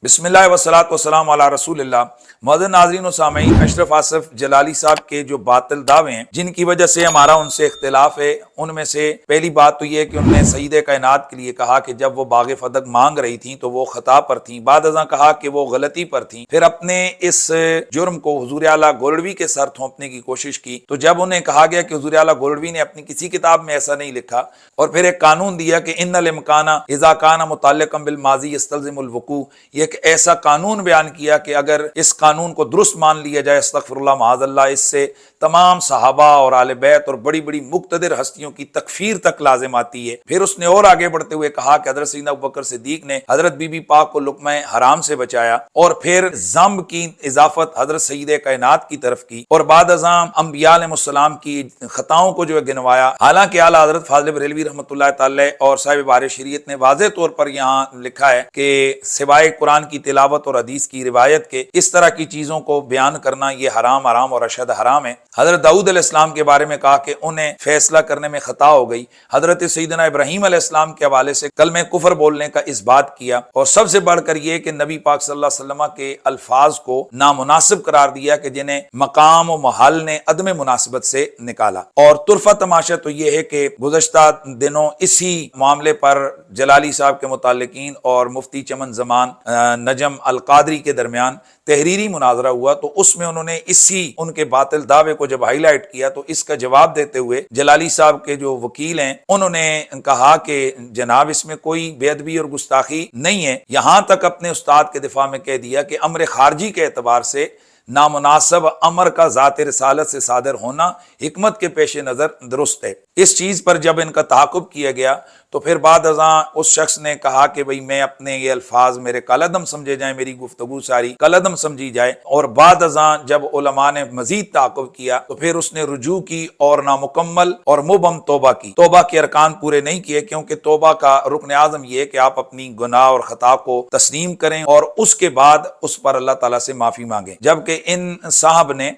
بسم اللہ والصلاۃ والسلام علی رسول اللہ۔ معزز ناظرین و سامعین، اشرف آصف جلالی صاحب کے جو باطل دعوے ہیں جن کی وجہ سے ہمارا ان سے اختلاف ہے، ان میں سے پہلی بات تو یہ ہے کہ انہوں نے سیدہ کائنات کے لیے کہا کہ جب وہ باغ فدق مانگ رہی تھیں تو وہ خطا پر تھیں، بعد ازاں کہا کہ وہ غلطی پر تھیں، پھر اپنے اس جرم کو حضور اعلیٰ گولڑوی کے سر تھونپنے کی کوشش کی۔ تو جب انہیں کہا گیا کہ حضور اعلیٰ گولڑوی نے اپنی کسی کتاب میں ایسا نہیں لکھا، اور پھر ایک قانون دیا کہ ان الامکان اذا کان متعلقا بالماضی یستلزم الوقوع، یہ ایک ایسا قانون بیان کیا کہ اگر اس قانون کو درست مان لیا جائے، استغفر اللہ معاذ اللہ، اس سے تمام صحابہ اور آل بیت اور بڑی بڑی مقتدر ہستیوں کی تکفیر تک لازم آتی ہے۔ پھر اس نے اور آگے بڑھتے ہوئے کہا کہ حضرت سیدنا ابوبکر صدیق نے حضرت بی بی پاک کو لقمہ حرام سے بچایا، اور پھر ذنب کی اضافت حضرت سیدہ کائنات کی طرف کی، اور بعد ازاں انبیاء علیہ السلام کی خطاؤں کو جو ہے گنوایا۔ حالانکہ اعلیٰ حضرت فاضل بریلوی رحمۃ اللہ تعالی اور صاحب بار شریعت نے واضح طور پر یہاں لکھا ہے کہ سوائے قرآن کی تلاوت اور حدیث کی روایت کے اس طرح کی چیزوں کو بیان کرنا یہ حرام اور اشد حرام ہے۔ حضرت داؤد علیہ السلام کے بارے میں کہا کہ انہیں فیصلہ کرنے میں خطا ہو گئی۔ حضرت سیدنا ابراہیم علیہ السلام کے حوالے سے کلمہ کفر بولنے کا اس بات کیا، اور سب سے بڑھ کر یہ کہ نبی پاک صلی اللہ علیہ وسلم کے الفاظ کو نامناسب قرار دیا کہ جنہیں مقام و محل نے عدم مناسبت سے نکالا۔ اور طرفہ تماشا تو یہ ہے کہ گزشتہ دنوں اسی معاملے پر جلالی صاحب کے متعلقین اور مفتی چمن زمان نجم القادری کے درمیان تحریری مناظرہ ہوا، تو اس میں انہوں نے اسی ان کے باطل دعوے کو جب ہائی لائٹ کیا تو اس کا جواب دیتے ہوئے جلالی صاحب کے جو وکیل ہیں انہوں نے کہا کہ جناب اس میں کوئی بے ادبی اور گستاخی نہیں ہے، یہاں تک اپنے استاد کے دفاع میں کہہ دیا کہ امر خارجی کے اعتبار سے نامناسب امر کا ذات رسالت سے صادر ہونا حکمت کے پیش نظر درست ہے۔ اس چیز پر جب ان کا تعاقب کیا گیا تو پھر بعد ازاں اس شخص نے کہا کہ بھئی میں اپنے یہ الفاظ میرے کالعدم سمجھے جائیں، میری گفتگو ساری کالعدم سمجھی جائے، اور بعد ازاں جب علماء نے مزید تعاقب کیا تو پھر اس نے رجوع کی اور نامکمل اور مبہم توبہ کی۔ توبہ کے ارکان پورے نہیں کیے، کیونکہ توبہ کا رکن اعظم یہ ہے کہ آپ اپنی گناہ اور خطا کو تسلیم کریں اور اس کے بعد اس پر اللہ تعالیٰ سے معافی مانگیں۔ جبکہ ان صاحب نے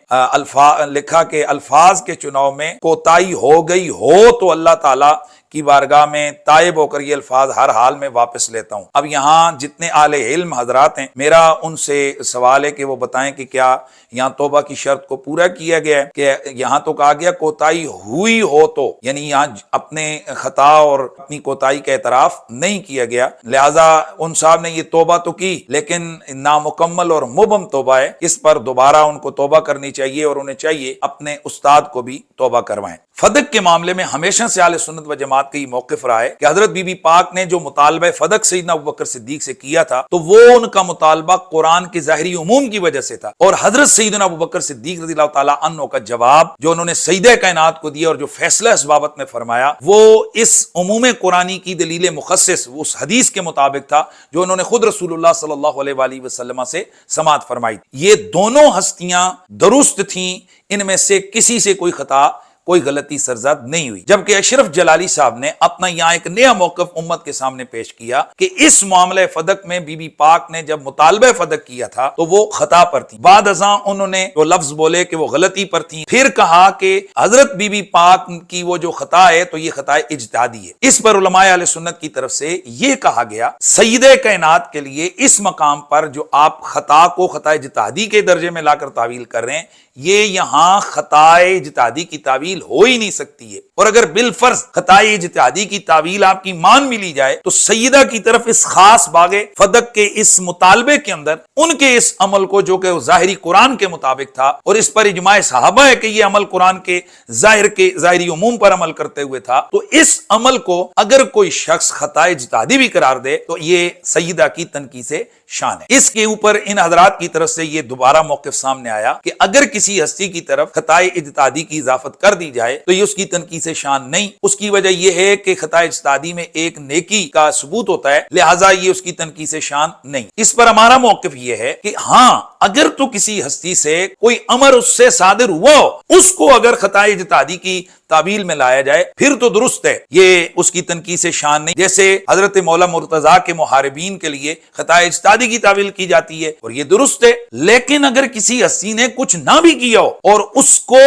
لکھا کہ الفاظ کے چناؤ میں کوتاہی ہو گئی ہو تو اللہ تعالیٰ کی بارگاہ میں تائب ہو کر یہ الفاظ ہر حال میں واپس لیتا ہوں۔ اب یہاں جتنے اہل علم حضرات ہیں، میرا ان سے سوال ہے کہ وہ بتائیں کہ کیا یہاں توبہ کی شرط کو پورا کیا گیا ہے؟ کہ یہاں تو کہا گیا کوتاہی ہوئی ہو تو، یعنی یہاں اپنے خطا اور اپنی کوتاہی کا اعتراف نہیں کیا گیا، لہٰذا ان صاحب نے یہ توبہ تو کی لیکن نامکمل اور مبہم توبہ ہے، اس پر دوبارہ ان کو توبہ کرنی چاہیے اور انہیں چاہیے اپنے استاد کو بھی توبہ کروائیں۔ فدق کے معاملے میں ہمیشہ سے اہل سنت و جماعت کا یہ موقف رہا ہے کہ حضرت بی بی پاک نے جو مطالبہ فدق سیدنا ابوبکر صدیق سے کیا تھا تو وہ ان کا مطالبہ قرآن کے ظاہری عموم کی وجہ سے تھا، اور حضرت سیدنا ابوبکر صدیق رضی اللہ تعالیٰ عنہ کا جواب جو انہوں نے سیدہ کائنات کو دیا اور جو فیصلہ اس بابت میں فرمایا وہ اس عموم قرآنی کی دلیل مخصص اس حدیث کے مطابق تھا جو انہوں نے خود رسول اللہ صلی اللہ علیہ وآلہ وسلم سے سماعت فرمائی۔ یہ دونوں ہستیاں درست تھیں، ان میں سے کسی سے کوئی خطا کوئی غلطی سرزد نہیں ہوئی۔ جبکہ اشرف جلالی صاحب نے اپنا یہاں ایک نیا موقف امت کے سامنے پیش کیا کہ اس معاملہ فدق میں بی بی پاک نے جب مطالبہ فدق کیا تھا تو وہ خطا پر تھی، بعد ازاں انہوں نے وہ لفظ بولے کہ وہ غلطی پر تھی، پھر کہا کہ حضرت بی بی پاک کی وہ جو خطا ہے تو یہ خطا اجتہادی ہے۔ اس پر علماء اہل سنت کی طرف سے یہ کہا گیا سیدہ کائنات کے لیے اس مقام پر جو آپ خطا کو خطا اجتہادی کے درجے میں لا کر تعویل کر رہے ہیں، یہ یہاں خطا اجتہادی کی تعویل ہو ہی نہیں سکتی ہے، اور اگر بالفرض خطا اجتہادی کی تعویل آپ کی مان بھی لی جائے تو سیدہ کی طرف اس خاص باغ فدق کے اس مطالبے کے اندر ان کے اس عمل کو جو کہ ظاہری قرآن کے مطابق تھا اور اس پر اجماع صحابہ ہے کہ یہ عمل قرآن کے ظاہری عموم پر عمل کرتے ہوئے تھا، تو اس عمل کو اگر کوئی شخص خطا اجتہادی بھی قرار دے تو یہ سیدہ کی تنقیص سے شان ہے۔ اس کے اوپر ان حضرات کی طرف سے یہ دوبارہ موقف سامنے آیا کہ اگر کسی ہستی کی طرف خطا اجتہادی کی اضافت کر دی جائے تو یہ اس کی تنقیص شان نہیں، اس کی وجہ یہ ہے کہ خطا اجتہادی میں ایک نیکی کا ثبوت ہوتا ہے، لہٰذا یہ اس کی تنقیص شان نہیں۔ اس پر ہمارا موقف یہ ہے کہ ہاں اگر تو کسی ہستی سے کوئی امر اس سے صادر ہوا ہو، اس کو اگر خطائے اجتہادی کی تعویل میں لایا جائے پھر تو درست ہے، یہ اس کی تنقیص شان نہیں، جیسے حضرت مولا مرتضیٰ کے محاربین کے لیے خطائے اجتہادی کی تعویل کی جاتی ہے اور یہ درست ہے۔ لیکن اگر کسی ہستی نے کچھ نہ بھی کیا ہو اور اس کو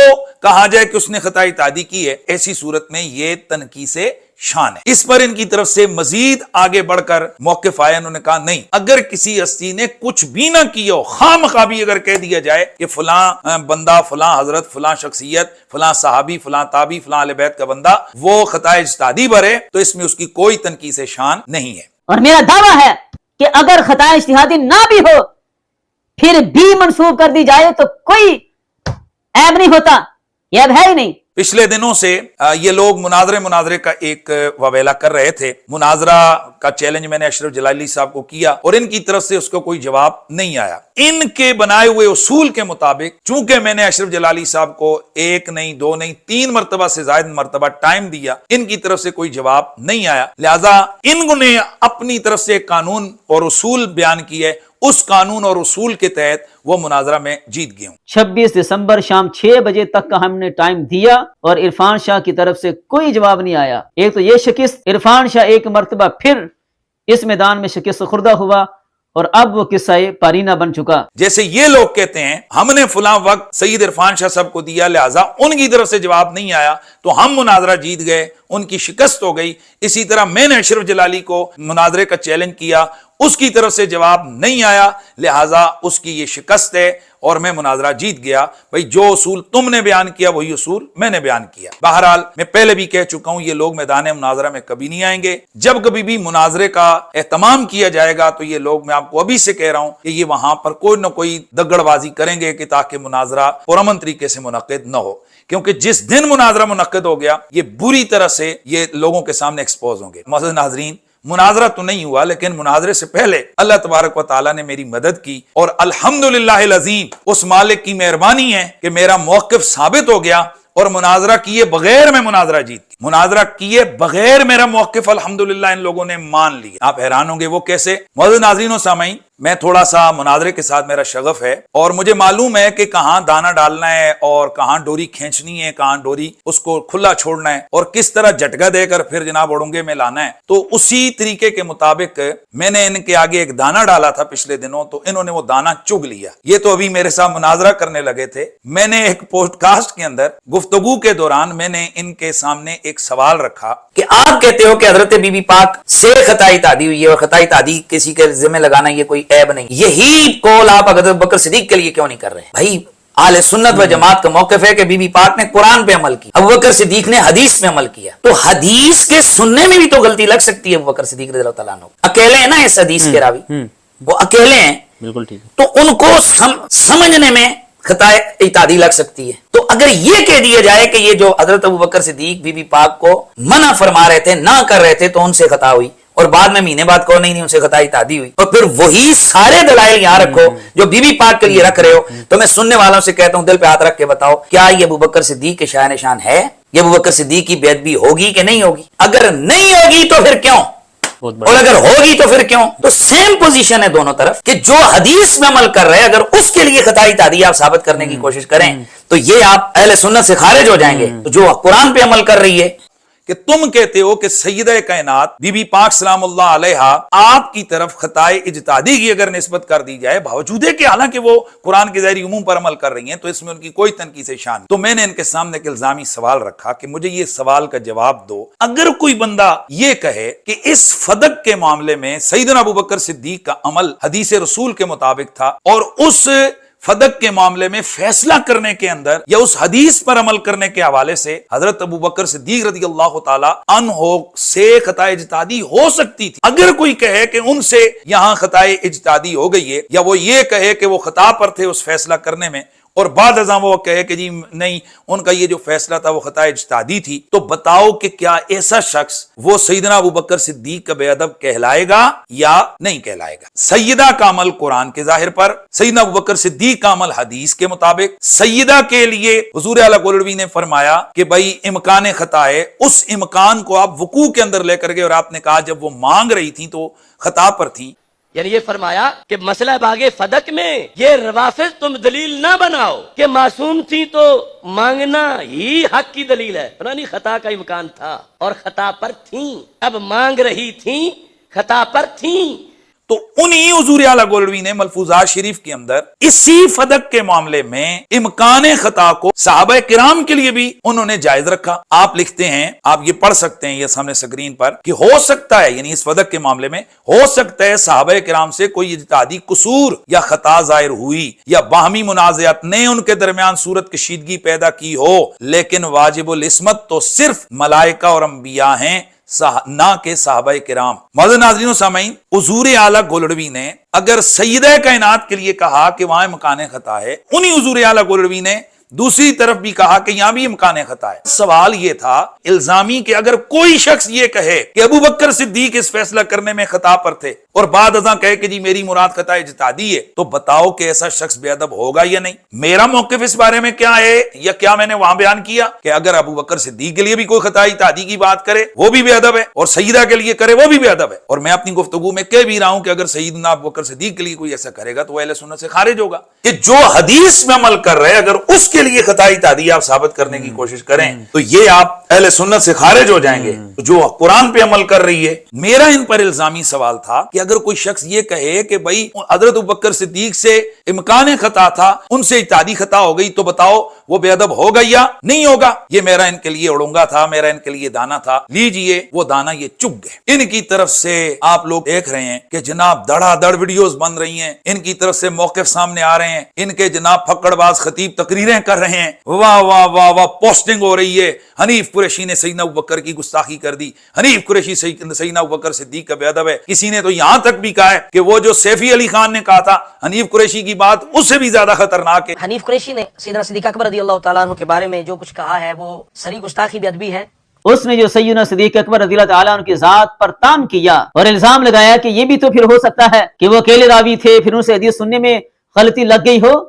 کہا جائے کہ اس نے خطائے اجتہادی کی ہے، ایسی صورت میں یہ تنقیص شان ہے۔ اس پر ان کی طرف سے مزید آگے بڑھ کر موقف آیا، انہوں نے کہا نہیں، اگر کسی ہستی نے کچھ بھی نہ کیا ہو، خواہ مخواہ بھی اگر کہہ دیا جائے کہ فلاں بندہ، فلاں حضرت، فلاں شخصیت، فلاں صحابی، فلاں تابعی، فلاں اہل بیت کا بندہ وہ خطائے اجتہادی برے، تو اس میں اس کی کوئی تنقیص شان نہیں ہے۔ اور میرا دعویٰ ہے کہ اگر خطائے اجتہادی نہ بھی ہو پھر بھی منسوب کر دی جائے تو کوئی عیب نہیں ہوتا، یہ عیب ہے ہی نہیں۔ پچھلے دنوں سے یہ لوگ مناظرے کا ایک وویلا کر رہے تھے، مناظرہ کا چیلنج میں نے اشرف جلالی صاحب کو کیا اور ان کی طرف سے اس کو کوئی جواب نہیں آیا۔ ان کے بنائے ہوئے اصول کے مطابق چونکہ میں نے اشرف جلالی صاحب کو 1 نہیں 2 نہیں 3 مرتبہ سے زائد مرتبہ ٹائم دیا، ان کی طرف سے کوئی جواب نہیں آیا، لہذا انہوں نے اپنی طرف سے ایک قانون اور اصول بیان کیے، اس قانون اور اصول کے تحت وہ مناظرہ میں جیت گئے ہوں۔ 26 دسمبر شام 6 بجے تک کا ہم نے ٹائم دیا اور عرفان شاہ کی طرف سے کوئی جواب نہیں آیا۔ ایک تو یہ شکست، عرفان شاہ ایک مرتبہ پھر اس میدان میں شکست خوردہ ہوا اور اب وہ قصہ پارینہ بن چکا۔ جیسے یہ لوگ کہتے ہیں ہم نے فلاں وقت سید عرفان شاہ صاحب کو دیا، لہٰذا ان کی طرف سے جواب نہیں آیا تو ہم مناظرہ جیت گئے، ان کی شکست ہو گئی۔ اسی طرح میں نے اشرف جلالی کو مناظرے کا چیلنج کیا، اس کی طرف سے جواب نہیں آیا، لہٰذا اس کی یہ شکست ہے اور میں مناظرہ جیت گیا۔ بھئی جو اصول تم نے بیان کیا وہی اصول میں نے بیان کیا۔ بہرحال میں پہلے بھی کہہ چکا ہوں یہ لوگ میدان مناظرہ میں کبھی نہیں آئیں گے۔ جب کبھی بھی مناظرے کا اہتمام کیا جائے گا تو یہ لوگ، میں آپ کو ابھی سے کہہ رہا ہوں کہ یہ وہاں پر کوئی نہ کوئی دگڑ بازی کریں گے کہ تاکہ مناظرہ پرامن طریقے سے منعقد نہ ہو، کیونکہ جس دن مناظرہ منعقد ہو گیا یہ بری طرح سے یہ لوگوں کے سامنے ایکسپوز ہوں گے۔ معزز ناظرین، مناظرہ تو نہیں ہوا لیکن مناظرے سے پہلے اللہ تبارک و تعالیٰ نے میری مدد کی اور الحمدللہ العظیم اس مالک کی مہربانی ہے کہ میرا موقف ثابت ہو گیا اور مناظرہ کیے بغیر میں مناظرہ جیت گیا۔ مناظرہ کیے بغیر میرا موقف الحمدللہ ان لوگوں نے مان لیا۔ آپ حیران ہوں گے وہ کیسے؟ معزز ناظرین و سامعین، میں تھوڑا سا مناظرے کے ساتھ میرا شغف ہے اور مجھے معلوم ہے کہ کہاں دانا ڈالنا ہے اور کہاں ڈوری کھینچنی ہے، کہاں ڈوری اس کو کھلا چھوڑنا ہے اور کس طرح جھٹکا دے کر پھر جناب اڑنگے میں لانا ہے۔ تو اسی طریقے کے مطابق میں نے ان کے آگے ایک دانا ڈالا تھا پچھلے دنوں، تو انہوں نے وہ دانا چگ لیا۔ یہ تو ابھی میرے ساتھ مناظرہ کرنے لگے تھے۔ میں نے ایک پوڈ کاسٹ کے اندر گفتگو کے دوران میں نے ان کے سامنے ایک سوال رکھا کہ آپ کہتے ہو کہ حضرت بی بی پاک سے خطائی تعدی ہوئی ہے اور خطائی تعدی کسی کے ذمہ لگانا یہ کوئی عیب نہیں، یہی قول آپ حضرت بکر صدیق کے لیے کیوں نہیں کر رہے؟ بھائی اہل سنت و جماعت کا موقف ہے کہ بی بی پاک نے قرآن پہ عمل کیا، ابوبکر صدیق نے حدیث پہ عمل کیا، تو حدیث کے سننے میں بھی تو غلطی لگ سکتی ہے ابوبکر صدیق رضی اللہ تعالیٰ عنہ۔ اکیلے ہیں نا اس حدیث کے راوی، وہ اکیلے ہیں، بالکل ٹھیک، تو ان کو سمجھنے میں خطائے اجتہادی لگ سکتی ہے۔ تو اگر یہ کہہ دیا جائے کہ یہ جو حضرت ابوبکر صدیق بی بی پاک کو منع فرما رہے تھے، نہ کر رہے تھے، تو ان سے خطا ہوئی، اور بعد میں مہینے بعد کہو نہیں ان سے خطائی تعدی ہوئی، اور پھر وہی سارے دلائل یہاں رکھو جو بی بی پاک کے لیے رکھ رہے ہو، تو میں سننے والوں سے کہتا ہوں دل پہ ہاتھ رکھ کے بتاؤ، کیا یہ ابوبکر صدیق کے شایان شان ہے؟ یہ ابوبکر صدیق کی بیعت بھی ہوگی کہ نہیں ہوگی؟ اگر نہیں ہوگی تو پھر کیوں، اور اگر ہوگی تو پھر کیوں؟ تو سیم پوزیشن ہے دونوں طرف کہ جو حدیث میں عمل کر رہے ہیں اگر اس کے لیے خطائی تعدی آپ ثابت کرنے کی کوشش کریں تو یہ آپ اہل سنت سے خارج ہو جائیں گے۔ تو جو قرآن پہ عمل کر رہی ہے کہ تم کہتے ہو کہ سیدہ کائنات بی بی پاک سلام اللہ علیہا آپ کی طرف خطائے اجتہادی کی اگر نسبت کر دی جائے، باوجود ہے کہ حالانکہ وہ قرآن کے ظاہری عموم پر عمل کر رہی ہیں، تو اس میں ان کی کوئی تنقیص شان، تو میں نے ان کے سامنے ایک الزامی سوال رکھا کہ مجھے یہ سوال کا جواب دو، اگر کوئی بندہ یہ کہے کہ اس فدق کے معاملے میں سیدنا ابوبکر صدیق کا عمل حدیث رسول کے مطابق تھا اور اس فدق کے معاملے میں فیصلہ کرنے کے اندر یا اس حدیث پر عمل کرنے کے حوالے سے حضرت ابوبکر صدیق رضی اللہ تعالی عنہ سے خطائے اجتہادی ہو سکتی تھی، اگر کوئی کہے کہ ان سے یہاں خطائے اجتہادی ہو گئی ہے، یا وہ یہ کہے کہ وہ خطا پر تھے اس فیصلہ کرنے میں اور بعد ازاں وہ کہے کہ جی نہیں ان کا یہ جو فیصلہ تھا وہ خطا اجتہادی تھی، تو بتاؤ کہ کیا ایسا شخص وہ سیدنا ابوبکر صدیق کا بے ادب کہلائے گا یا نہیں کہلائے گا؟ سیدہ کا عمل قرآن کے ظاہر پر، سیدنا ابوبکر صدیق کا عمل حدیث کے مطابق، سیدہ کے لیے حضور اعلیٰ گولڑوی نے فرمایا کہ بھائی امکان خطا ہے، اس امکان کو آپ وقوع کے اندر لے کر گئے اور آپ نے کہا جب وہ مانگ رہی تھی تو خطا پر تھی، یعنی یہ فرمایا کہ مسئلہ باغ فدق میں یہ روافظ تم دلیل نہ بناؤ کہ معصوم تھی تو مانگنا ہی حق کی دلیل ہے، نہیں خطا کا امکان تھا اور خطا پر تھیں، اب مانگ رہی تھیں خطا پر تھیں۔ تو انہی حضور اعلیٰ گولڑوی نے ملفوظات شریف کے اندر اسی فدق کے معاملے میں امکان خطا کو صحابہ کرام کے لیے بھی انہوں نے جائز رکھا۔ آپ لکھتے ہیں، آپ یہ پڑھ سکتے ہیں یہ سامنے سکرین پر، کہ ہو سکتا ہے یعنی اس فدق کے معاملے میں ہو سکتا ہے صحابہ کرام سے کوئی اجتہادی قصور یا خطا ظاہر ہوئی یا باہمی منازعات نے ان کے درمیان صورت کشیدگی پیدا کی ہو، لیکن واجب العصمت تو صرف ملائکہ اور انبیاء ہیں، نہ کہ صحابہ کرام۔ معزز ناظرین و سامعین، حضور اعلیٰ گولڑوی نے اگر سیدہ کائنات کے لیے کہا کہ وہاں امکان خطا ہے، انہی حضور اعلیٰ گولڑوی نے دوسری طرف بھی کہا کہ یہاں بھی امکان خطا ہے۔ سوال یہ تھا الزامی کہ اگر کوئی شخص یہ کہے کہ ابو بکر صدیق اس فیصلہ کرنے میں خطا پر تھے اور بعد ازاں کہے کہ جی میری مراد خطا اجتہادی ہے، تو بتاؤ کہ ایسا شخص بے ادب ہوگا یا نہیں؟ میرا موقف اس بارے میں کیا ہے، یا کیا میں نے وہاں بیان کیا کہ اگر ابو بکر صدیق کے لیے بھی کوئی خطا اجتہادی کی بات کرے وہ بھی بے ادب ہے، اور سیدہ کے لیے کرے وہ بھی بے ادب ہے؟ اور میں اپنی گفتگو میں کہہ بھی رہا ہوں کہ اگر سیدنا ابو بکر صدیق کے لیے کوئی ایسا کرے گا تو وہ اہل سنت سے خارج ہوگا۔ کہ جو حدیث میں عمل کر رہے اگر اس کے لیے خطا اجتہادی آپ ثابت کرنے کی کوشش کریں تو یہ آپ اہل سنت سے خارج ہو جائیں گے۔ جو قرآن پہ عمل کر رہی ہے، میرا ان پر الزامی سوال تھا کہ اگر کوئی شخص یہ کہے کہ بھائی حضرت ابوبکر صدیق سے امکان خطا تھا، ان سے اجتہادی خطا ہو گئی، تو بتاؤ وہ بے ادب ہوگا یا نہیں ہوگا؟ یہ میرا ان کے لیے اڑونگا تھا، میرا ان کے لیے دانا تھا۔ لیجئے وہ دانا یہ چگ گئے۔ ان کی طرف سے آپ لوگ دیکھ رہے ہیں کہ جناب دڑا دڑ ویڈیوز بن رہی ہیں، ان کی طرف سے موقف سامنے آ رہے ہیں، ان کے جناب پھکڑ باز خطیب تقریریں کر رہے ہیں، واہ واہ واہ واہ پوسٹنگ ہو رہی ہے، حنیف قریشی نے سیدنا ابوبکر کی گستاخی کر دی، حنیف قریشی سیدنا ابوبکر صدیق کا بے ادب ہے۔ کسی نے تو یہاں تک بھی کہا ہے کہ وہ جو سیفی علی خان نے کہا تھا حنیف قریشی کی بات اس سے بھی زیادہ خطرناک ہے۔ حنیف قریشی نے سیدنا صدیق اکبر رضی اللہ تعالیٰ عنہ کے بارے میں جو کچھ کہا ہے وہ سری گستاخی بے ادبی ہے۔ اس نے جو سیدنا صدیق اکبر رضی اللہ تعالیٰ عنہ کی ذات پر تان کیا اور الزام لگایا کہ یہ بھی تو پھر ہو سکتا ہے کہ وہ اکیلے راوی تھے، پھر ان سے حدیث سننے میں غلطی لگ گئی ہو۔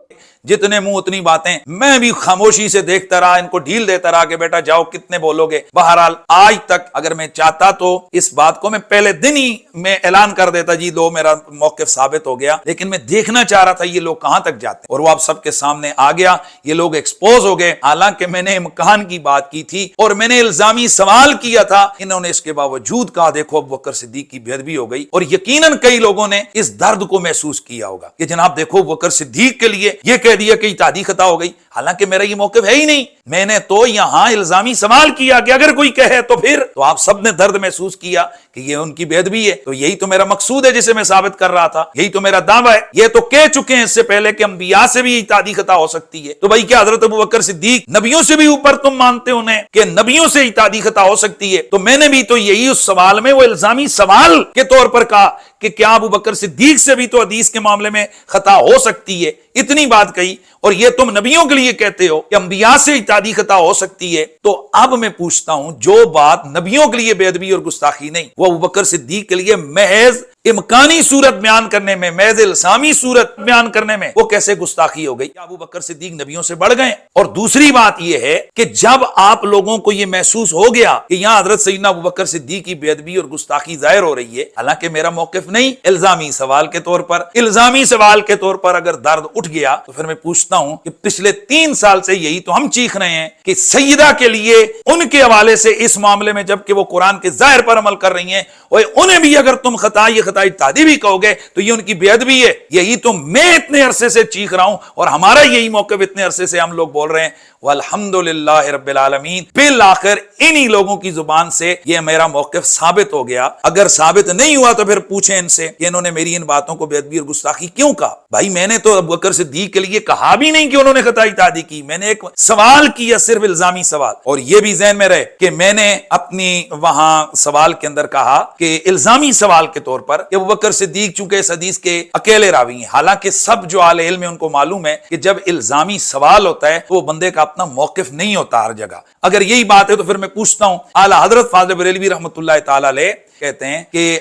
جتنے منہ اتنی باتیں، میں بھی خاموشی سے دیکھتا رہا، ان کو ڈھیل دیتا رہا کہ بیٹا جاؤ کتنے بولو گے۔ بہرحال آج تک اگر میں چاہتا تو اس بات کو میں پہلے دن ہی میں اعلان کر دیتا، جی لو میرا موقف ثابت ہو گیا، لیکن میں دیکھنا چاہ رہا تھا یہ لوگ کہاں تک جاتے ہیں، اور وہ آپ سب کے سامنے آ گیا، یہ لوگ ایکسپوز ہو گئے۔ حالانکہ میں نے امکان کی بات کی تھی اور میں نے الزامی سوال کیا تھا، انہوں نے اس کے باوجود کہا دیکھو ابوبکر صدیق کی بے ادبی ہو گئی، اور یقیناً کئی لوگوں نے اس درد کو محسوس کیا ہوگا کہ جناب دیکھو ابوبکر صدیق کے لیے یہ کہہ دیا کہ اجتہادی خطا ہو گئی، حالانکہ میرا یہ موقف ہے ہی نہیں۔ میں نے تو یہاں الزامی سوال کیا کہ اگر کوئی کہے تو پھر، تو آپ سب نے درد محسوس کیا کہ یہ ان کی بے ادبی ہے، تو یہی تو میرا مقصود ہے جسے میں ثابت کر رہا تھا، یہی تو میرا دعویٰ ہے۔ یہ تو کہہ چکے ہیں اس سے پہلے کہ انبیاء سے بھی اجتہادی خطا ہو سکتی ہے، تو بھائی کیا حضرت ابوبکر صدیق نبیوں سے بھی اوپر تم مانتے انہیں کہ نبیوں سے اجتہادی خطا ہو سکتی ہے؟ تو میں نے بھی تو یہی اس سوال میں وہ الزامی سوال کے طور پر کہا کہ کیا ابوبکر صدیق سے بھی تو حدیث کے معاملے میں خطا ہو سکتی ہے، اتنی بات کہی، اور یہ تم نبیوں کے لیے کہتے ہو کہ انبیاء سے اجتہادی خطا ہو سکتی ہے۔ تو اب میں پوچھتا ہوں، جو بات نبیوں کے لیے بے ادبی اور گستاخی نہیں، وہ ابوبکر صدیق کے لیے محض امکانی صورت بیان کرنے میں، محض الزامی صورت بیان کرنے میں وہ کیسے گستاخی ہو گئی؟ ابوبکر صدیق نبیوں سے بڑھ گئے؟ اور دوسری بات یہ ہے کہ جب آپ لوگوں کو یہ محسوس ہو گیا کہ یہاں حضرت سیدنا ابوبکر صدیق کی بے ادبی اور گستاخی ظاہر ہو رہی ہے، حالانکہ میرا موقف نہیں، الزامی سوال کے طور پر، الزامی سوال کے طور پر اگر درد اٹھ گیا تو پھر میں پوچھتا ہوں کہ پچھلے 3 سال سے یہی تو ہم چیخ رہے ہیں کہ سیدہ کے لیے ان کے حوالے سے اس معاملے میں جبکہ وہ قرآن کے ظاہر پر عمل کر رہی ہیں، اور انہیں بھی اگر تم خطا یہ خطا اجتہادی بھی کہو گے تو یہ ان کی بے ادبی ہے۔ یہی تو میں اتنے عرصے سے چیخ رہا ہوں، اور ہمارا یہی موقف اتنے عرصے سے ہم لوگ بول رہے ہیں۔ والحمدللہ رب العالمین، بالآخر انہی لوگوں کی زبان سے یہ میرا موقف ثابت ہو گیا۔ اگر ثابت نہیں ہوا تو پھر پوچھیں ان سے کہ انہوں نے میری ان باتوں کو بے ادبی اور گستاخی کیوں کہا۔ بھائی میں نے تو ابوبکر صدیق کے لیے کہا بھی نہیں کہ انہوں نے خطا اجتہادی کی، میں نے ایک سوال کیا، صرف الزامی سوال، اور یہ بھی ذہن میں رہے کہ میں نے اپنی وہاں سوال کے اندر کہا کہ الزامی سوال کے طور پر کہ ابوبکر صدیق چونکہ اس حدیث کے اکیلے راوی ہیں، حالانکہ سب جو اہل علم ہیں ان کو معلوم ہے کہ جب الزامی سوال ہوتا ہے تو وہ بندے کا اپنا موقف نہیں ہوتا ہر جگہ۔ اگر یہی بات ہے تو پھر میں پوچھتا ہوں، اعلیٰ حضرت فاضل بریلوی رحمۃ اللہ تعالی علیہ کہتے ہیں کہ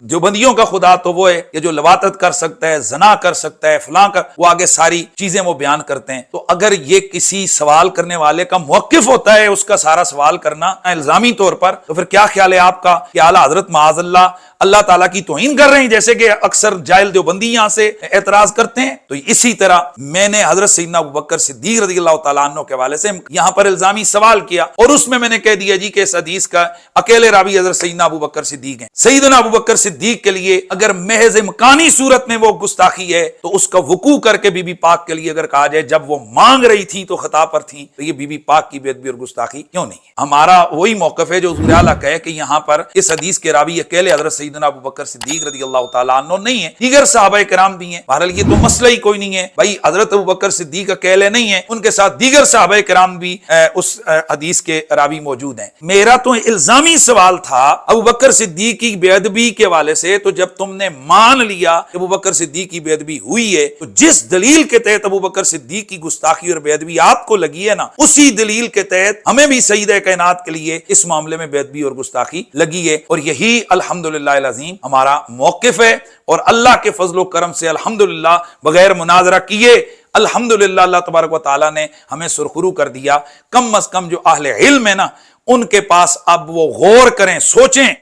جو بندیوں کا خدا تو وہ ہے کہ جو لواطت کر سکتا ہے، زنا کر سکتا ہے، فلاں کا، وہ آگے ساری چیزیں وہ وہ بیان کرتے ہیں. تو اگر یہ کسی سوال کرنے والے کا موقف ہوتا ہے اس کا سارا سوال کرنا الزامی طور پر, تو پھر کیا خیال ہے آپ کا کہ اعلیٰ حضرت معاذ اللہ تعالیٰ کی توہین کر رہے ہیں, جیسے کہ اکثر جاہل دیوبندی یہاں سے اعتراض کرتے ہیں. تو اسی طرح میں نے حضرت سیدنا ابوبکر صدیق رضی اللہ تعالیٰ عنہ کے حوالے سے یہاں پر الزامی سوال کیا, اور اس میں نے کہہ دیا جی کہ اس حدیث کا اکیلے راوی حضرت سیدنا ابوبکر صدیق ہیں. سیدنا ابوبکر صدیق کے لیے اگر محض امکانی صورت میں وہ گستاخی ہے تو اس کا وقوع کر کے بی بی پاک کے لیے اگر کہا جائے جب وہ مانگ رہی تھی تو خطا پر تھی, تو یہ بی بی پاک کی بے ادبی اور گستاخی کیوں نہیں ہے؟ ہمارا وہی موقف ہے جو حضور اعلیٰ کہے کہ یہاں پر اس حدیث کے راوی اکیلے حضرت سیدنا ابوبکر صدیق رضی اللہ تعالیٰ عنہ نہیں ہے, دیگر صحابہ کرام بھی ہیں. بہرحال یہ تو مسئلہ ہی کوئی نہیں ہے بھائی, حضرت ابوبکر صدیق اکیلے نہیں ہیں, ان کے ساتھ دیگر صحابہ کرام بھی اس حدیث کے راوی موجود ہیں. میرا تو الزامی سوال تھا ابوبکر صدیق کی بے ادبی کے حوالے سے, تو جب تم نے مان لیا کہ ابوبکر صدیق کی بے ادبی ہوئی ہے, تو جس دلیل کے تحت ابوبکر صدیق کی گستاخی اور بے ادبی آپ کو لگی ہے نا, اسی دلیل کے تحت ہمیں بھی سیدہ کائنات کے لیے اس معاملے میں بے ادبی اور گستاخی لگی ہے. اور یہی الحمدللہ العظیم ہمارا موقف ہے, اور اللہ کے فضل و کرم سے الحمدللہ بغیر مناظرہ کیے الحمدللہ اللہ تبارک و تعالیٰ نے ہمیں سرخرو کر دیا. کم از کم جو اہل علم ہے نا, ان کے پاس اب وہ غور کریں, سوچیں